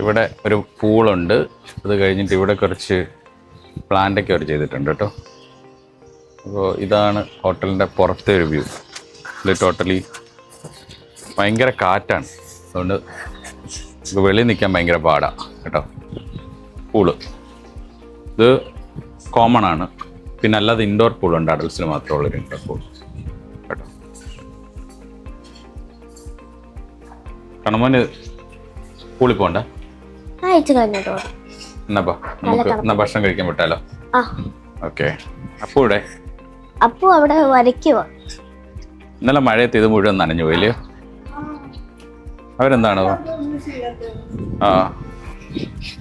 ഇവിടെ ഒരു പൂളുണ്ട്. അത് കഴിഞ്ഞിട്ട് ഇവിടെ കുറച്ച് പ്ലാന്റൊക്കെ അവർ ചെയ്തിട്ടുണ്ട് കേട്ടോ. അപ്പോൾ ഇതാണ് ഹോട്ടലിൻ്റെ പുറത്തെ ഒരു വ്യൂ. ഇത് ടോട്ടലി ഭയങ്കര കാറ്റാണ്, അതുകൊണ്ട് വെളിയിൽ നിൽക്കാൻ ഭയങ്കര പാടാണ് കേട്ടോ. പൂള് ഇത് കോമൺ ആണ്. പിന്നെ അല്ലാതെ ഇൻഡോർ പൂളുണ്ട്, അഡൽസിന് മാത്രമുള്ളൊരു ഇൻഡോർ പൂൾ കേട്ടോ. കണമോന് പൂളിൽ പോകണ്ട? എന്നാ നമുക്ക് ഭക്ഷണം കഴിക്കാൻ വിട്ടാലോ? ഓക്കെ. അപ്പു ഇവിടെ അപ്പു അവിടെ വരയ്ക്കുക. ഇന്നലെ മഴയത്ത് ഇത് മുഴുവൻ നനഞ്ഞു പോയില്ലയോ? അവരെന്താണോ? ആ,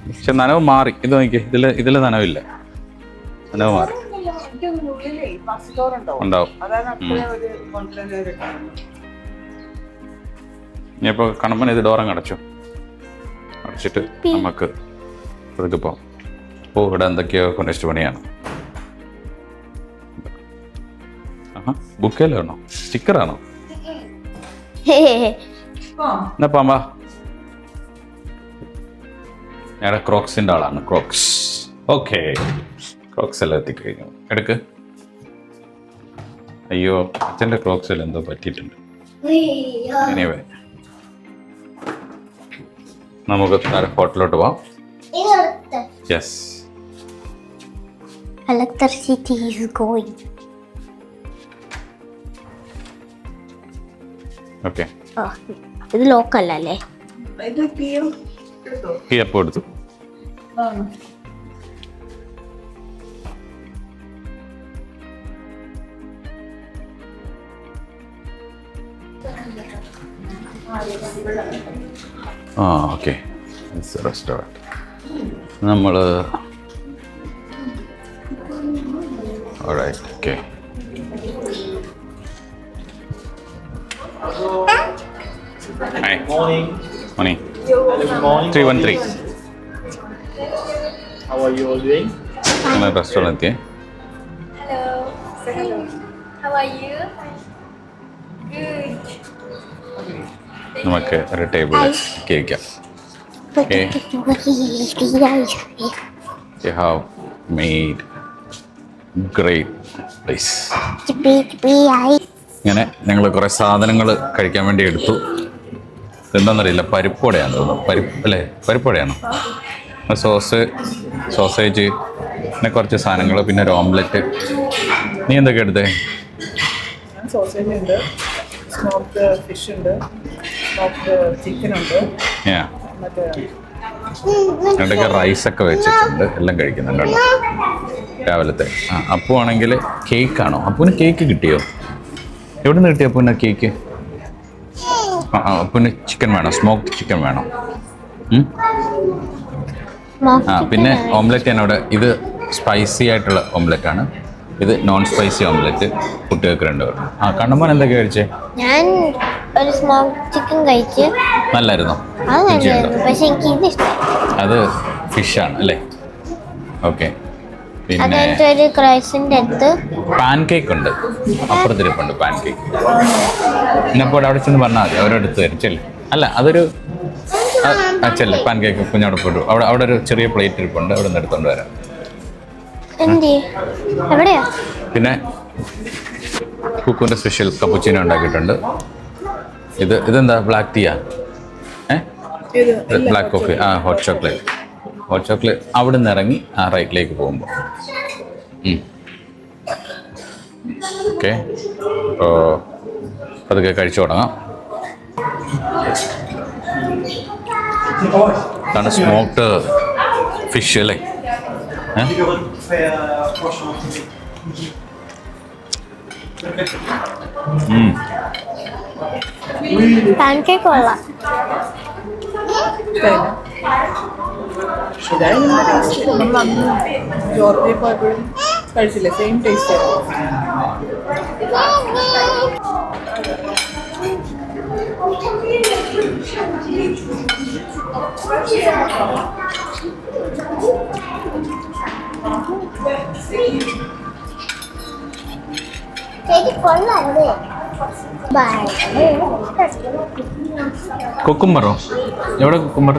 പക്ഷെ നനവ് മാറി. ഇത് നോക്കി, ഇതില് നനവില്ല, നനവ് മാറി ഉണ്ടാവും. ഇനിയിപ്പോ കണമ്പൻ ഇത് ഡോറങ്ങ് അടച്ചു, അടച്ചിട്ട് നമുക്ക് ഇതൊക്കെ പോവാം. ഓ, ഇവിടെ എന്തൊക്കെയോ കൊണ്ടിഷ്ട പണിയാണ്. ബുക്കേലോ ആണോ, സ്റ്റിക്കറാണോ? എന്നാ പാമ്പാ, ഞങ്ങളുടെ ക്രോക്സിന്റെ ആളാണ്. ക്രോക്സ്. ഓക്കെ, ക്രോക്സ് എല്ലാം എത്തിക്കഴിഞ്ഞു. എടുക്ക്. അയ്യോ, അച്ഛൻ്റെ ക്രോക്സിൽ എന്തോ പറ്റിയിട്ടുണ്ട്. എനിവേ, നമുക്ക് ഹോട്ടലിലോട്ട് പോവാം. Yes, electricity is going. Okay. ഇത് ലോക്കല്ലേ? കീ അപ്പോൾ എടുത്തു. ആ, ഓക്കെ. റെസ്റ്റോറൻറ്റ് നമ്മൾ alright. Okay. Hi. Morning. Morning. Good morning. 313. How are you all doing? നമ്മൾ restaurant എത്തിയേ. Hello. Say hello. How are you? Good. നമുക്ക് ഒരു ടേബിൾ കേൾക്കാം. Okay. You have made great place. ഇങ്ങനെ ഞങ്ങൾ കുറേ സാധനങ്ങൾ കഴിക്കാൻ വേണ്ടി എടുത്തു. എന്താണെന്നറിയില്ല, പരിപ്പോടെയാണെന്ന് തോന്നുന്നു. അല്ലേ, പരിപ്പോടെയാണോ? സോസേജ്, പിന്നെ കുറച്ച് സാധനങ്ങൾ, പിന്നെ ഒരു ഓംലെറ്റ്. നീ എന്തൊക്കെ എടുത്തേ? സോസേജ് ഉണ്ട്, സ്മോക്ക്ഡ് ഫിഷ് ഉണ്ട്, സ്മോക്ക്ഡ് ചിക്കൻ ഉണ്ട്, മറ്റേ ഇടയ്ക്ക് റൈസൊക്കെ വെച്ചിട്ടുണ്ട്. എല്ലാം കഴിക്കുന്നുണ്ടല്ലോ രാവിലത്തെ. അപ്പു ആണെങ്കിൽ കേക്കാണോ? അപ്പുവിന് കേക്ക് കിട്ടിയോ? എവിടെ നിന്ന് കിട്ടിയ അപ്പുവിന് കേക്ക്? അപ്പുവിന് ചിക്കൻ വേണം, സ്മോക്ക്ഡ് ചിക്കൻ വേണം. പിന്നെ ഓംലെറ്റ് ഞാൻ അവിടെ, ഇത് സ്പൈസി ആയിട്ടുള്ള ഓംലെറ്റ് ആണ്, ഇത് നോൺ സ്പൈസി ഓംലെറ്റ്. കുട്ടികൾക്ക് രണ്ടുപേരും. കണ്ണമ്മൻ എന്തൊക്കെ കഴിച്ചേ? ഞാൻ ഒരു സ്മോക്ക് ചിക്കൻ കഴിച്ച്. നല്ലായിരുന്നോ? പക്ഷെ എനിക്ക് ഇത് ഇഷ്ടം. അത് ഫിഷാണ് അല്ലേ? ഓക്കെ. പിന്നെ ഒരു ക്രൈസിന്റെ അടുത്ത് പാൻ കേക്ക് ഉണ്ട്, അപ്പുറത്തിരിപ്പുണ്ട് പാൻ കേക്ക്. ഇന്നപ്പോൾ അവിടെ ചെന്ന് പറഞ്ഞാൽ മതി, അവരെടുത്ത് തരും. ചെല്ല്. അല്ല, അതൊരു ചെല്ല്, പാൻ കേക്ക് കുഞ്ഞവിടെ പോയിട്ടു. അവിടെ ഒരു ചെറിയ പ്ലേറ്റ് ഇരിപ്പുണ്ട്, അവിടെ നിന്ന് എടുത്തോണ്ട് വരാം. എവിടെയാ? പിന്നെ കുക്കുവിൻ്റെ സ്പെഷ്യൽ കപ്പുച്ചീനോ ഉണ്ടാക്കിയിട്ടുണ്ട്. ഇതെന്താ, ബ്ലാക്ക് ടീയാ? Black coffee. Hot chocolate. Hot chocolate അവിടെ നിന്ന് ഇറങ്ങി റൈറ്റിലേക്ക് പോകുമ്പോൾ. ഓക്കെ, അപ്പോൾ അതൊക്കെ കഴിച്ചു തുടങ്ങാം. ഇതാണ് സ്മോക്ക്ഡ് ഫിഷ് അല്ലേ? പാൻ കേക്ക് കൊള്ളാം. ഇതായിരുന്നു ടേസ്റ്റ്. നമ്മൾ അന്ന് ജോർജിയ പോയപ്പോഴും കഴിച്ചില്ലേ, സെയിം ടേസ്റ്റ് ആയിരുന്നു. കുക്കുംബറോ? എവിടെ കുക്കുംബർ?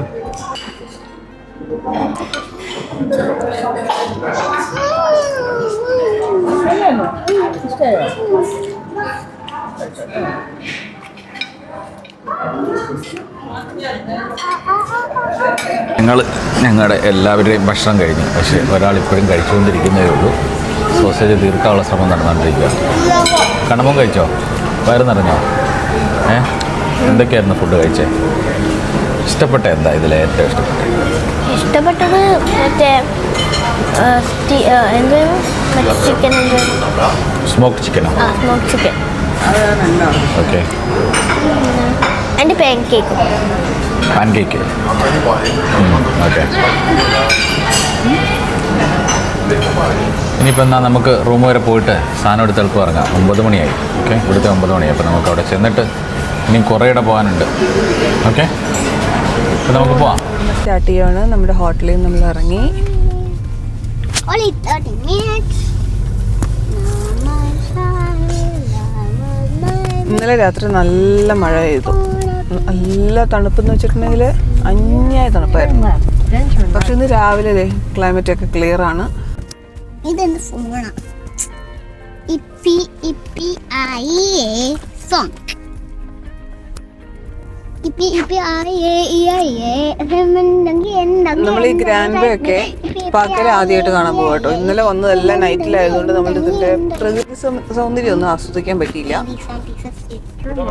ഞങ്ങളുടെ എല്ലാവരുടെയും ഭക്ഷണം കഴിഞ്ഞു. പക്ഷേ ഒരാൾ ഇപ്പോഴും കഴിച്ചുകൊണ്ടിരിക്കുന്നതേ ഉള്ളൂ. സോസേജ് തീർക്കാനുള്ള ശ്രമം നടന്നുകൊണ്ടിരിക്കുക. കണ്ണപ്പം കഴിച്ചോ? വയറ് നിറഞ്ഞോ? എന്തൊക്കെയായിരുന്നു ഫുഡ് കഴിച്ചേ? ഇഷ്ടപ്പെട്ട എന്താ ഇതിൽ ഏറ്റവും ഇഷ്ടപ്പെട്ടത് മറ്റേ ചിക്കൻ സ്മോക്ക് ചിക്കനോ? Smoke chicken. ഓക്കെ. അതിൻ്റെ പാൻ കേക്ക്. ഓക്കെ. ഇനിയിപ്പോൾ എന്നാൽ നമുക്ക് റൂം വരെ പോയിട്ട് സാധനം എടുത്ത് എളുപ്പം ഇറങ്ങാം. 9 മണിയായി. ഓക്കെ, ഇവിടുത്തെ 9 മണിയായി. അപ്പോൾ നമുക്ക് അവിടെ ചെന്നിട്ട് ഇനി കുറേ ഇടം പോകാനുണ്ട്. ഓക്കെ, അപ്പോൾ നമുക്ക് പോവാം. സ്റ്റാർട്ട് ചെയ്യുകയാണ്. നമ്മുടെ ഹോട്ടലിൽ നമ്മൾ ഇറങ്ങി. Only 30 minutes. ഇന്നലെ രാത്രി നല്ല മഴ പെയ്തു. നല്ല തണുപ്പെന്ന് വെച്ചിട്ടുണ്ടെങ്കിൽ അന്യായ തണുപ്പായിരുന്നു. പക്ഷെ ഇന്ന് രാവിലെ ക്ലൈമറ്റ് ഒക്കെ ക്ലിയർ ആണ്. ഇതെന്ത് ഫോണാ? ഇപ്പി ഇപ്പി ആയിയേ സോങ്. ഇപ്പി ഇപ്പി ആയിയേ നമ്മൾ ഈ ഗ്രാൻഡ് ബേ ഒക്കെ പകരം ആദ്യമായിട്ട് കാണാൻ പോകാം കേട്ടോ. ഇന്നലെ വന്നതെല്ലാം നൈറ്റിലായതുകൊണ്ട് നമ്മൾ ഇതിന്റെ പ്രകൃതി സൗന്ദര്യം ഒന്നും ആസ്വദിക്കാൻ പറ്റിയില്ല.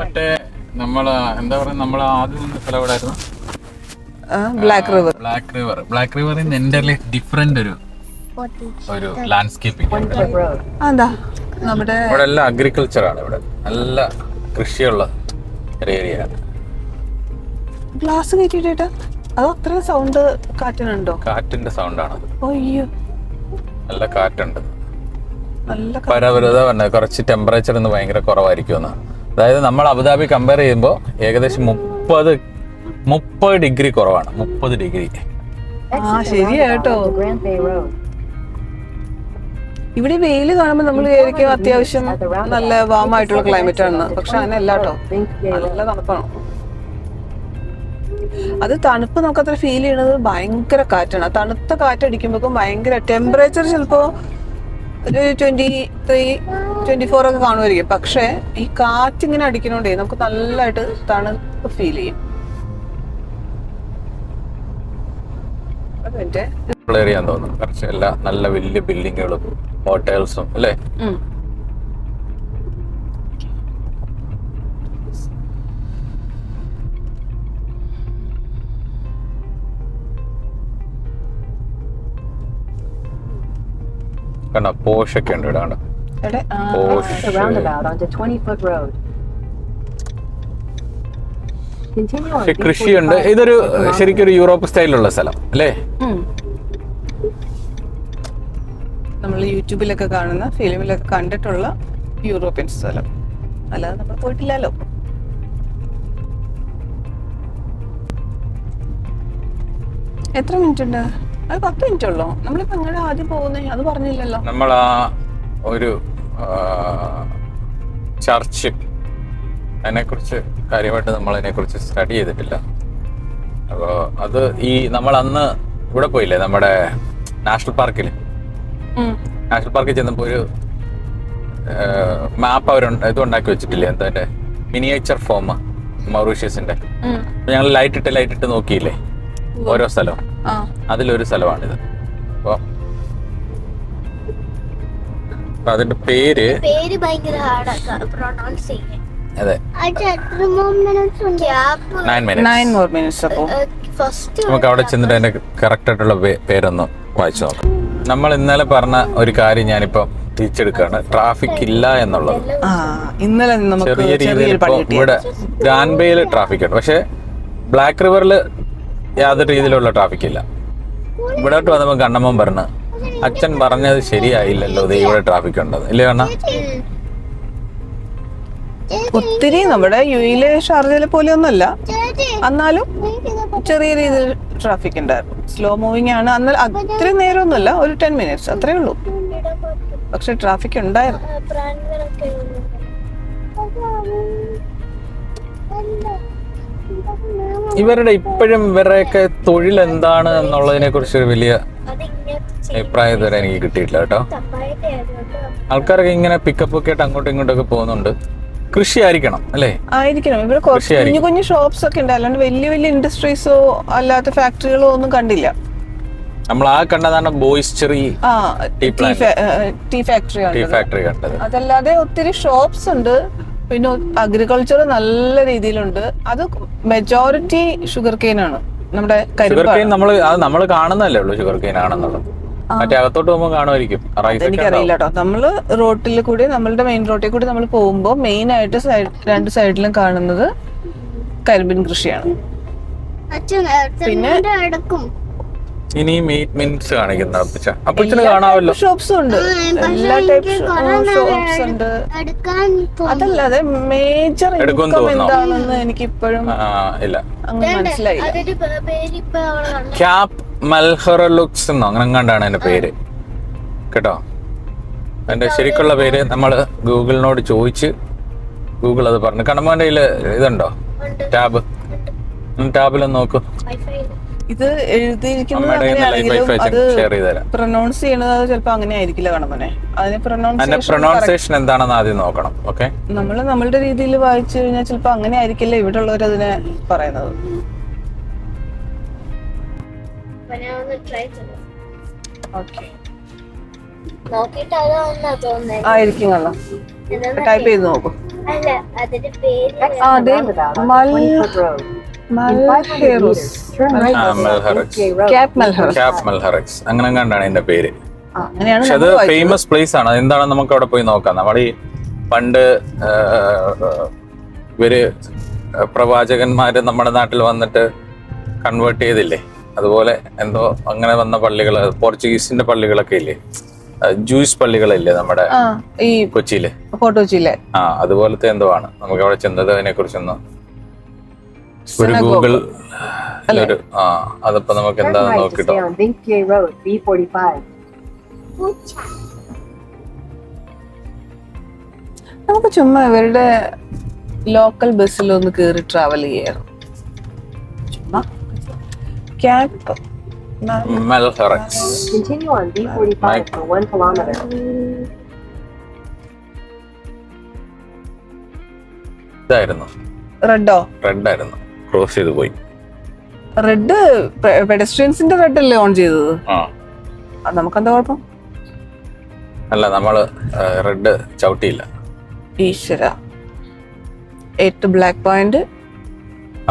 മറ്റേ എന്താ പറയുക, നമ്മൾ ആദ്യം സ്ഥലം എവിടെയായിരുന്നു? ബ്ലാക്ക് റിവറിൽ നിന്ന് എൻ്റെ ഡിഫറെന്റ് ഒരു ലാൻഡ്സ്കേപ്പിംഗ്. എന്താ നമ്മുടെ ഇവിടെ എല്ലാം അഗ്രികൾച്ചർ ആണ്. ഇവിടെ നല്ല കൃഷിയുള്ള ഒരു ഏരിയ ആണ്. ഗ്ലാസ് കയറ്റിട്ടാ അത് അത്ര സൗണ്ട് കാറ്റിനുണ്ടോ? കാറ്റിന്റെ സൗണ്ടാണ്. അയ്യോ, നല്ല കാറ്റുണ്ട്. നല്ല പരവരത പറഞ്ഞത് കുറച്ച് ടെമ്പറേച്ചർ ഇന്ന് ഭയങ്കര കുറവായിരിക്കും. അതായത് നമ്മൾ അബുദാബി കമ്പയർ ചെയ്യുമ്പോൾ ഏകദേശം 30 ഡിഗ്രി കുറവാണ്. 30 ഡിഗ്രി. ശരിയാട്ടോ. ഇവിടെ വെയില് കാണുമ്പോൾ നമ്മൾ വിചാരിക്കും അത്യാവശ്യം നല്ല വാമായിട്ടുള്ള ക്ലൈമറ്റ് ആണ്. പക്ഷെ അങ്ങനെ അല്ല കേട്ടോ, നല്ല തണുപ്പാണ്. അത് തണുപ്പ് നമുക്ക് അത്ര ഫീൽ ചെയ്യണത് ഭയങ്കര കാറ്റാണ്. തണുത്ത കാറ്റടിക്കുമ്പോഴേക്കും ഭയങ്കര ടെമ്പറേച്ചർ ചിലപ്പോ ഒരു 23-24 ഒക്കെ കാണുമായിരിക്കും. പക്ഷെ ഈ കാറ്റിങ്ങനെ അടിക്കണോണ്ടേ നമുക്ക് നല്ലതായിട്ട് തണുപ്പ് ഫീൽ ചെയ്യും. അറിയാൻ തോന്നുന്നു. കുറച്ച് എല്ലാം നല്ല വലിയ ബിൽഡിങ്ങുകളും ഹോട്ടൽസും അല്ലേ? കണ്ടോ, പോഷൊക്കെ ഉണ്ട് ഇവിടെ. കൃഷിയുണ്ട്. ഇതൊരു ശരിക്കും ഒരു യൂറോപ്പ് സ്റ്റൈലുള്ള സ്ഥലം അല്ലേ? നമ്മൾ യൂട്യൂബിലൊക്കെ കാണുന്ന ഫിലിമിലൊക്കെ കണ്ടിട്ടുള്ള യൂറോപ്യൻ സ്ഥലം, അല്ലാതെ നമ്മൾ പോയിട്ടില്ലല്ലോ. എത്ര മിനിറ്റ് ഉണ്ട്? അത് 10 മിനിറ്റ് ഉള്ളോ? നമ്മളിപ്പോ എങ്ങനെ ആദ്യം പോകുന്നേ? അത് പറഞ്ഞില്ലല്ലോ. നമ്മൾ ആ ഒരു ചർച്ച്, അതിനെക്കുറിച്ച് കാര്യമായിട്ട് നമ്മൾ അതിനെക്കുറിച്ച് സ്റ്റഡി ചെയ്തിട്ടില്ല. അപ്പോൾ അത് നമ്മൾ അന്ന് ഇവിടെ പോയില്ലേ, നമ്മുടെ നാഷണൽ പാർക്കിൽ ചെന്നപ്പോൾ ഒരു മാപ്പ് ഇത് ഉണ്ടാക്കി വെച്ചിട്ടില്ലേ, എന്താ അതിന്റെ മിനിയേച്ചർ ഫോം മൗറീഷ്യസിന്റെ. ഞങ്ങൾ ലൈറ്റ് ഇട്ട് നോക്കിയില്ലേ ഓരോ സ്ഥലവും, അതിലൊരു സ്ഥലമാണിത്. അപ്പോൾ അതിന്റെ പേര് ഭയങ്കര ഹാർഡാണ് പ്രൊനൗൺസ് ചെയ്യാൻ. അതെ, 9 more minutes. അപ്പോൾ നമുക്ക് അവിടെ ചെന്നിട്ട് അതിന്റെ കറക്റ്റ് ആയിട്ടുള്ള പേരൊന്ന് വായിച്ചു നോക്കാം. നമ്മൾ ഇന്നലെ പറഞ്ഞ ഒരു കാര്യം ഞാനിപ്പോ തിരിച്ചെടുക്കുകയാണ്. ട്രാഫിക് ഇല്ല എന്നുള്ളത്. ഇന്നലെ ചെറിയ രീതിയിൽ ഇവിടെ ഗ്രാൻഡ് ബേയിൽ ട്രാഫിക് ഉണ്ട്. പക്ഷെ ബ്ലാക്ക് റിവറിൽ യാതൊരു രീതിയിലുള്ള ട്രാഫിക് ഇല്ല. ഇവിടോട്ട് വന്നപ്പോൾ കണ്ണമ്മൻ പറഞ്ഞു, അച്ഛൻ പറഞ്ഞത് ശരിയായില്ലല്ലോ, ഇവിടെ ട്രാഫിക് ഉണ്ടത് ഇല്ലേ കണ്ണ? ഒത്തിരി നമ്മുടെ യുഎയിലെ ഷാർജയിലെ പോലെ ഒന്നുമല്ല, എന്നാലും ചെറിയ രീതിയിൽ ട്രാഫിക് ഉണ്ടായിരുന്നു. സ്ലോ മൂവിങ് ആണ്. എന്നാൽ അത്രയും നേരമൊന്നുമല്ല, ഒരു 10 minutes അത്രേ ഉള്ളൂ. പക്ഷെ ട്രാഫിക് ഉണ്ടായിരുന്നു. ഇവരുടെ ഇപ്പോഴും ഇവരുടെയൊക്കെ തൊഴിൽ എന്താണ് എന്നുള്ളതിനെ കുറിച്ച് ഒരു വലിയ അഭിപ്രായം ഇതുവരെ എനിക്ക് കിട്ടിയിട്ടില്ല കേട്ടോ. ആൾക്കാരൊക്കെ ഇങ്ങനെ പിക്കപ്പ് ഒക്കെ ആയിട്ട് അങ്ങോട്ടും ഇങ്ങോട്ടൊക്കെ പോകുന്നുണ്ട്. കൃഷി ആയിരിക്കണം അല്ലേ? ആയിരിക്കണം. ഇവിടെ കുറച്ച് കുഞ്ഞു കുഞ്ഞു ഷോപ്സ് ഒക്കെ ഉണ്ട്, അല്ലാണ്ട് വലിയ വലിയ ഇൻഡസ്ട്രീസോ അല്ലാത്ത ഫാക്ടറികളോ ഒന്നും കണ്ടില്ല. നമ്മൾ ആ കണ്ടതാണ് ബോയ്സ് ചെറി ടീ ഫാക്ടറി കണ്ടത്. അതല്ലാതെ ഒത്തിരി ഷോപ്സ് ഉണ്ട്. പിന്നെ അഗ്രികൾച്ചർ നല്ല രീതിയിലുണ്ട്. അത് മെജോറിറ്റി ഷുഗർ കെയിൻ ആണ്. നമ്മുടെ ഷുഗർ കെയിൻ നമ്മൾ കാണുന്നല്ലേ ഉള്ളൂ ഷുഗർ കെയിൻ ആണെന്നുള്ളത്. മറ്റേ അകത്തോട്ട് പോകുമ്പോൾ കാണുമായിരിക്കും. എനിക്കറിയില്ല കേട്ടോ. നമ്മള് റോട്ടിൽ കൂടി, നമ്മളുടെ മെയിൻ റോട്ടിൽ കൂടി നമ്മൾ പോകുമ്പോൾ മെയിൻ ആയിട്ട് രണ്ട് സൈഡിലും കാണുന്നത് കരിമ്പിൻ കൃഷിയാണ്. പിന്നെ ഇനി മീറ്റ് മിൻസ് കാണിക്കുന്ന അപ്പച്ചന് കാണാമല്ലോ. ഷോപ്സും ഉണ്ട്, എല്ലാ ടൈപ്പ് ഷോപ്സ് ഉണ്ട്. അതല്ലാതെ മേജർ ഇൻകം എന്താണെന്ന് എനിക്ക് ഇപ്പോഴും അങ്ങനെ മനസ്സിലായില്ല. ക്യാപ് മൽഹറലുക്സ് എന്നോ അങ്ങനെ കണ്ടാണ് എന്റെ പേര് കേട്ടോ. എന്റെ ശരിക്കുള്ള പേര് നമ്മള് ഗൂഗിളിനോട് ചോദിച്ച് ഗൂഗിൾ അത് പറഞ്ഞു. കണ്ണമ്മന്റെ കയ്യില് ഇതുണ്ടോ ടാബിലൊന്ന് നോക്കൂ. ഇത് എഴുതിയിരിക്കുന്നത് പ്രൊനൗൺസ് ചെയ്യണത് ചിലപ്പോ അങ്ങനെ ആയിരിക്കില്ല കണ്ണമ്മനെ. അതിന് പ്രൊനൗൺസിയേഷൻ എന്താണെന്ന് ആദ്യം നോക്കണം. ഓക്കെ, നമ്മള് നമ്മളുടെ രീതിയിൽ വായിച്ചു കഴിഞ്ഞാൽ ചിലപ്പോ അങ്ങനെ ആയിരിക്കില്ല ഇവിടെ ഉള്ളവർ അതിനെ പറയുന്നത്. ആയിരിക്കും ടൈപ്പ് ചെയ്ത് നോക്കും. അങ്ങനെ കണ്ടാണ് എന്റെ പേര്. പക്ഷെ അത് ഫേമസ് പ്ലേസ് ആണ്. എന്താണെന്ന് നമുക്ക് അവിടെ പോയി നോക്കാം. നമ്മുടെ ഈ പണ്ട് ഇവര് പ്രവാചകന്മാര് നമ്മുടെ നാട്ടിൽ വന്നിട്ട് കൺവേർട്ട് ചെയ്തില്ലേ, അതുപോലെ എന്തോ അങ്ങനെ വന്ന പള്ളികള്, പോർച്ചുഗീസിന്റെ പള്ളികളൊക്കെ ഇല്ലേ, ജൂയിഷ് പള്ളികളില്ലേ നമ്മുടെ ഈ കൊച്ചിയില്, ഫോർട്ട് കൊച്ചിയിലെ, അതുപോലത്തെ എന്തോ ആണ്. നമുക്ക് അവിടെ ചെന്നത് അതിനെ കുറിച്ചൊന്ന് ഒരു ഗൂഗിൾ അതിപ്പോ നമുക്ക് എന്താന്ന് നോക്കിട്ടോ. നമുക്ക് ചുമ്മാ ഇവരുടെ ലോക്കൽ ബസ്സിൽ ഒന്ന് കേറി ട്രാവൽ ചെയ്യാറ്. ചുമ്മാ cap മൽഹറക്സ്. Continue on B45 for 1 kilometer. ഇതായിരുന്നു റെഡോ? റെഡ് ആയിരുന്നു, ക്രോസ് ചെയ്ത് പോയി. റെഡ് പെഡസ്ട്രിയൻസിന്റെ റെഡ് അല്ലേ ഓൺ ചെയ്തത്? അത് നമുക്കെന്താ കുഴപ്പം? അല്ല, നമ്മള് റെഡ് ചവിട്ടിയില്ല. ഈശ്വര, 8 ബ്ലാക്ക് പോയിന്റ്.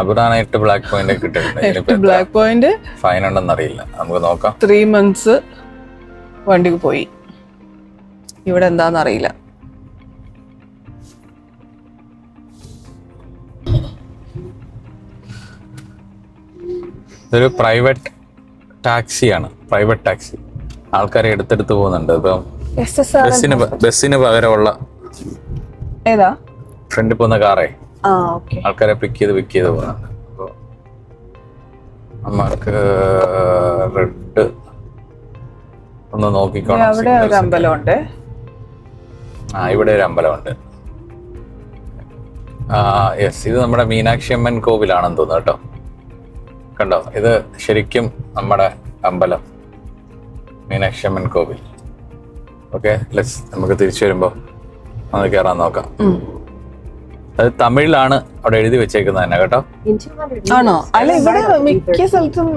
അവിടാണ് 8 ബ്ലാക്ക് പോയിന്റ് കിട്ടുന്നത്. ബ്ലാക്ക് പോയിന്റ് ഫൈൻ ഉണ്ടെന്ന് അറിയില്ല, നമുക്ക് നോക്കാം. 3 months വണ്ടി പോയി. ഇവിടെ എന്താന്ന് അറിയില്ല. ഇതൊരു പ്രൈവറ്റ് ടാക്സിയാണ്, പ്രൈവറ്റ് ടാക്സി. ആൾക്കാരെ എടുത്തെടുത്ത് പോകുന്നുണ്ട്. ഇപ്പം ബസ്സിന് പകരമുള്ള ഏതാ ഫ്രണ്ടിൽ പോകുന്ന കാറേ ആൾക്കാരെ പിക്ക് ചെയ്ത് പോകുന്നുണ്ട്. അപ്പോൾ നമുക്ക് റെഡ് ഒന്ന് നോക്കിക്കോണം. അവിടെ ഒരു അമ്പലമുണ്ട്. ഇവിടെ ഒരു അമ്പലമുണ്ട്. യെസ്, ഇത് നമ്മുടെ മീനാക്ഷി അമ്മൻ കോവിലാണെന്ന് തോന്നുന്നു കേട്ടോ. കണ്ടോ, ഇത് ശരിക്കും നമ്മുടെ അമ്പലം, മീനാക്ഷി അമ്മൻ കോവിൽ. ഓക്കെ, നമുക്ക് തിരിച്ചു വരുമ്പോ ഒന്ന് കയറാൻ നോക്കാം. അത് തമിഴിലാണ് അവിടെ എഴുതി വെച്ചേക്കുന്നത് തന്നെ കേട്ടോ. ആണോ? അല്ല, ഇവിടെ മിക്ക സ്ഥലത്തും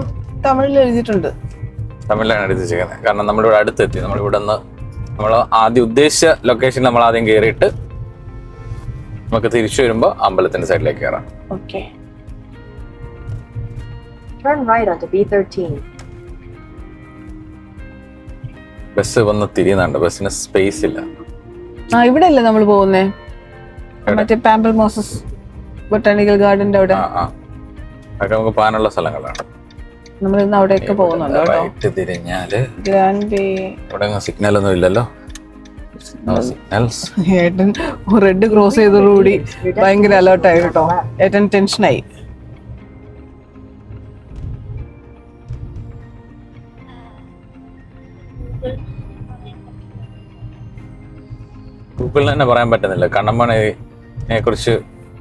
തമിഴിൽ എഴുതിയിട്ടുണ്ട്. തമിഴിലാണ് എഴുതി വെച്ചേക്കുന്നത്. കാരണം നമ്മളിവിടെ അടുത്തെത്തി. നമ്മളിവിടെ നിന്ന് നമ്മൾ ആദ്യം ഉദ്ദേശിച്ച ലൊക്കേഷനിൽ നമ്മൾ ആദ്യം കയറിയിട്ട് നമുക്ക് തിരിച്ചു വരുമ്പോ അമ്പലത്തിന്റെ സൈഡിലേക്ക് കയറാം. Okay, Turn right onto B13. Bus വന്ന് തിരിയുന്നുണ്ട്. ബസ്സിന് സ്പേസ് ഇല്ല. ഇവിടെ അല്ലേ നമ്മൾ പോകുന്നേ, മറ്റേ പാമ്പൽ മോസസ് ബൊട്ടാണിക്കൽ ഗാർഡന്റെ അവിടെ. അതൊക്കെ നമുക്ക് പോകാനുള്ള സ്ഥലങ്ങളാണ്. നമ്മൾ ഇന്ന് അവിടെയൊക്കെ പോകുന്നുണ്ട് കേട്ടോ. റൈറ്റ് തിരിഞ്ഞാല് ഗ്രാൻഡ് ബേ. ഇവിടെ സിഗ്നൽ ഒന്നും ഇല്ലല്ലോ. സിഗ്നൽസ്. ഏട്ടൻ റെഡ് ക്രോസ് ചെയ്തതോടുകൂടി ഭയങ്കര അലേർട്ടായി കേട്ടോ. ഏട്ടൻ ടെൻഷനായി. ഗൂഗിളിന് തന്നെ പറയാൻ പറ്റുന്നില്ല. കണ്ണമ്മനെ കുറിച്ച്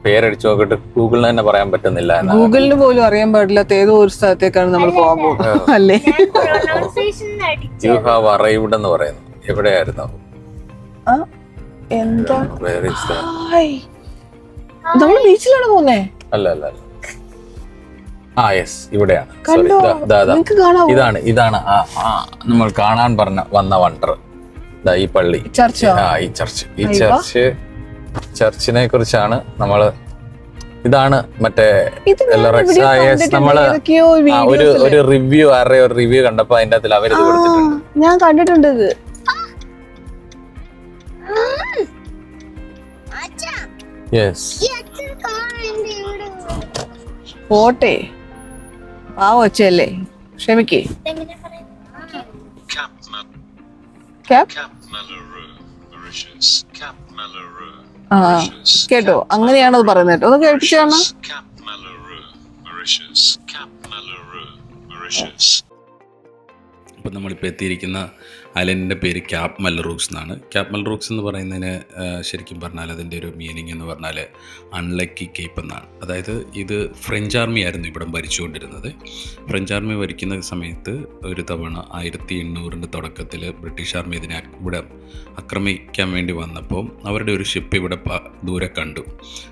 പേരടിച്ചു നോക്കിട്ട് ഗൂഗിളിന് തന്നെ പറയാൻ പറ്റുന്നില്ല എന്നാണ്. ഗൂഗിളിന് പോലും അറിയാൻ പാടില്ലാത്ത ഏതോ ഒരു സ്ഥലത്തേക്കാണ് നമ്മൾ പോകാൻ പോകുന്നത് അല്ലേ? പ്രൊനൗൺസിയേഷൻ അടിച്ചു. യു ഹാവ് അറൈവ്ഡ് എന്ന് പറയുന്നു. എവിടെയായിരുന്നു? ആ, എന്താ Where is that? നമ്മൾ ബീച്ചിലാണ് പോകുന്നേ. അല്ല അല്ല അല്ല. ആ യെസ്, ഇവിടെയാണ്. Sorry. കണ്ടോ? നിങ്ങക്ക് കാണാവോ? ഇതാണ് നമ്മൾ കാണാൻ വന്ന വണ്ടർ. ഈ പള്ളി, ചർച്ചോ? ഈ ചർച്ച്. ഈ ചർച്ചിനെ കുറിച്ചാണ് നമ്മള്. ഇതാണ് മറ്റേ നമ്മള് ഒരു റിവ്യൂ, ആരുടെ ഒരു റിവ്യൂ കണ്ടപ്പോ അതിന്റെ അകത്തിൽ അവരിത് കൊടുത്തിട്ടുണ്ട്. ഞാൻ കണ്ടിട്ടുണ്ട് ഇത്. യെസ്, പോട്ടെ, പാവച്ചല്ലേ, ക്ഷമിക്കേ. ആ കേട്ടോ, അങ്ങനെയാണോ അത് പറയുന്നത്? കേട്ടോ, ഒന്ന് കേൾപ്പിച്ചാണ്. അപ്പം നമ്മളിപ്പോൾ എത്തിയിരിക്കുന്ന ഐലൻഡിൻ്റെ പേര് ക്യാപ് മെൽറൂക്സ് എന്നാണ്. ക്യാപ് മെൽറൂക്സ് എന്ന് പറയുന്നതിന് ശരിക്കും പറഞ്ഞാൽ അതിൻ്റെ ഒരു മീനിങ് എന്ന് പറഞ്ഞാൽ അൺലക്കി കേപ്പ് എന്നാണ്. അതായത് ഇത് ഫ്രഞ്ച് ആർമി ആയിരുന്നു ഇവിടെ ഭരിച്ചുകൊണ്ടിരുന്നത്. ഫ്രഞ്ച് ആർമി ഭരിക്കുന്ന സമയത്ത് ഒരു തവണ 1800 തുടക്കത്തിൽ ബ്രിട്ടീഷ് ആർമി ഇതിനെ ഇവിടെ ആക്രമിക്കാൻ വേണ്ടി വന്നപ്പോൾ അവരുടെ ഒരു ഷിപ്പ് ഇവിടെ ദൂരെ കണ്ടു.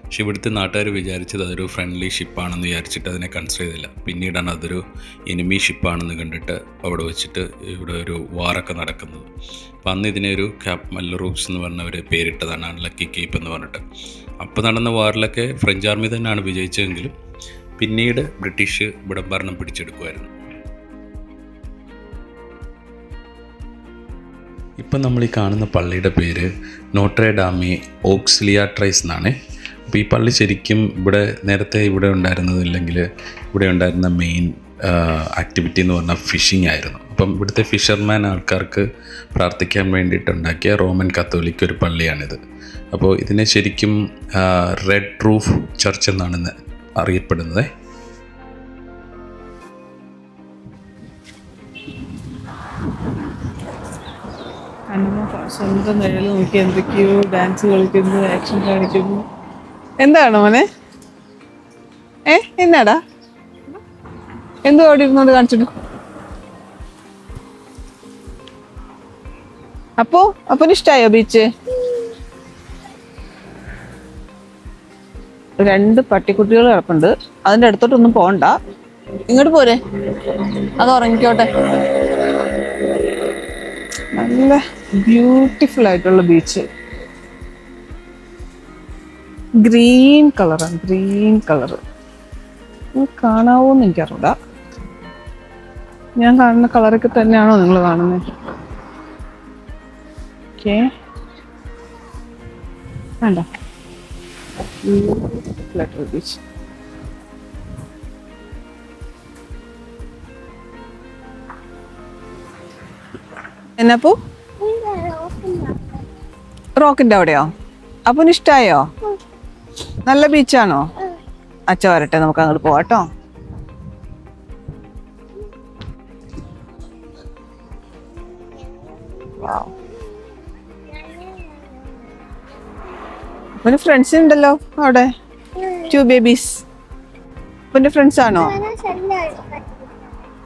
പക്ഷെ ഇവിടുത്തെ നാട്ടുകാർ വിചാരിച്ചത് അതൊരു ഫ്രണ്ട്ലി ഷിപ്പാണെന്ന് വിചാരിച്ചിട്ട് അതിനെ കൺസിഡർ ചെയ്തില്ല. പിന്നീടാണ് അതൊരു എനിമി ഷിപ്പാണെന്ന് കണ്ടിട്ട് അവിടെ വെച്ചിട്ട് ഇവിടെ ഒരു വാറൊക്കെ നടക്കുന്നത്. അപ്പം അന്ന് ഇതിനെ ഒരു ക്യാപ് മെൽറൂക്സ് എന്ന് പറഞ്ഞ ഒരു പേരിട്ടതാണ്, അൺലക്കി കേപ്പ് എന്ന് പറഞ്ഞിട്ട്. അപ്പോൾ നടന്ന വാറിലൊക്കെ ഫ്രഞ്ച് ആർമി തന്നെയാണ് വിജയിച്ചതെങ്കിലും പിന്നീട് ബ്രിട്ടീഷ് ഇവിടെ ഭരണം പിടിച്ചെടുക്കുമായിരുന്നു. ഇപ്പം നമ്മൾ ഈ കാണുന്ന പള്ളിയുടെ പേര് നോട്രെ ഡാമി ഓക്സിലിയാട്രൈസ് എന്നാണ്. അപ്പോൾ ഈ പള്ളി ശരിക്കും നേരത്തെ ഇവിടെ ഉണ്ടായിരുന്നതില്ലെങ്കിൽ ഇവിടെ ഉണ്ടായിരുന്ന മെയിൻ ആക്ടിവിറ്റി എന്ന് പറഞ്ഞാൽ ഫിഷിംഗ് ആയിരുന്നു. അപ്പം ഇവിടുത്തെ ഫിഷർമാൻ ആൾക്കാർക്ക് പ്രാർത്ഥിക്കാൻ വേണ്ടിയിട്ടുണ്ടാക്കിയ റോമൻ കത്തോലിക്ക് ഒരു പള്ളിയാണിത്. അപ്പോൾ ഇതിനെ ശരിക്കും റെഡ് റൂഫ് ചർച്ച് എന്നാണ് അറിയപ്പെടുന്നത്. സ്വന്തം നിഴൽ നോക്കി എന്തൊക്കെയോ ഡാൻസ് കളിക്കുന്നു, ആക്ഷൻ കാണിക്കുന്നു. എന്താണ് മോനെ? എന്നാടാ എന്തോ അവിടെ ഇരുന്നോണ്ട് കാണിച്ചിട്ടു? അപ്പോന് ഇഷ്ടായോ ബീച്ച്? 2 പട്ടിക്കുട്ടികൾ കിടപ്പുണ്ട്. അതിന്റെ അടുത്തോട്ടൊന്നും പോണ്ട, ഇങ്ങോട്ട് പോരെ, അത് ഉറങ്ങിക്കോട്ടെ. നല്ല ബ്യൂട്ടിഫുൾ ആയിട്ടുള്ള ബീച്ച്. ഗ്രീൻ കളറാണ്, ഗ്രീൻ കളറ്. കാണാവോന്ന് എനിക്കറിയില്ല. ഞാൻ കാണുന്ന കളറൊക്കെ തന്നെയാണോ നിങ്ങൾ കാണുന്നത്? ഓക്കെ, വേണ്ട, ബ്യൂട്ടിഫുൾ ആയിട്ടുള്ള ബീച്ച്. എന്നപ്പോ റോക്കിന്റെ അവിടെയോ? അപ്പൊ ഇഷ്ടായോ? നല്ല ബീച്ചാണോ? അച്ഛ വരട്ടെ, നമുക്ക് അങ്ങോട്ട് പോവാട്ടോ. അപ്പന് ഫ്രണ്ട്സ് ഉണ്ടല്ലോ അവിടെ, 2 ബേബീസ്. അപ്പന്റെ ഫ്രണ്ട്സ് ആണോ?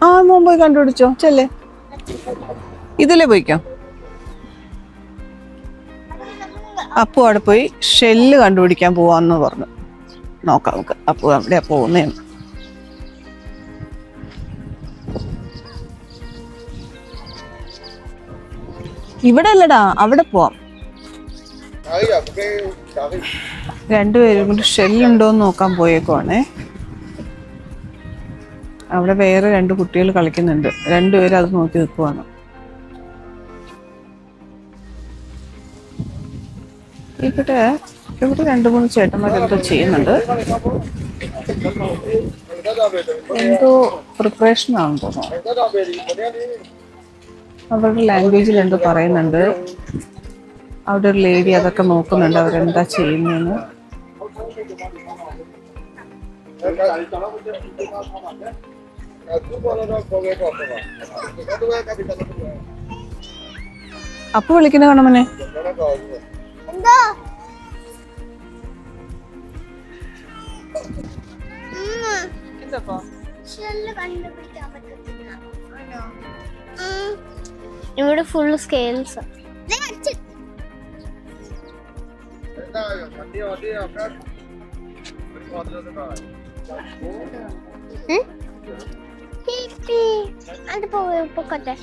ആ, മോൻ പോയി കണ്ടുപിടിച്ചോ, ചെല്ലേ. ഇതിലേ പോയിക്കോ. അപ്പു അവിടെ പോയി ഷെല്ല് കണ്ടുപിടിക്കാൻ പോവാന്ന് പറഞ്ഞു. നോക്കാം നമുക്ക് അപ്പു എവിടെയാ പോകുന്നേന്ന്. ഇവിടെ അല്ലടാ, അവിടെ പോവാം. 2 പേരും കൂടി ഷെല്ലുണ്ടോന്ന് നോക്കാൻ പോയേക്കുവാണേ. അവിടെ വേറെ 2 കുട്ടികൾ കളിക്കുന്നുണ്ട്. 2 പേരും അത് നോക്കി നിൽക്കുവാണ്. ഇവിടെ 2-3 ചേട്ടന്മാരെന്തോ ചെയ്യുന്നുണ്ട്. എന്തോ പ്രിപ്പറേഷൻ ആണെന്ന് തോന്നുന്നു. അവരുടെ ലാംഗ്വേജിൽ എന്തോ പറയുന്നുണ്ട്. അവിടെ ഒരു ലേഡി അതൊക്കെ നോക്കുന്നുണ്ട്, അവരെന്താ ചെയ്യുന്നതെന്ന്. അപ്പൊ വിളിക്കുന്ന കാണമനെ. എന്താപ്പാ കണ്ടുപിടിക്കാൻ പറ്റത്തില്ല. ഇവിടെ ഫുൾ സ്കെയിൽസ്. അത് പൊക്കട്ടെ.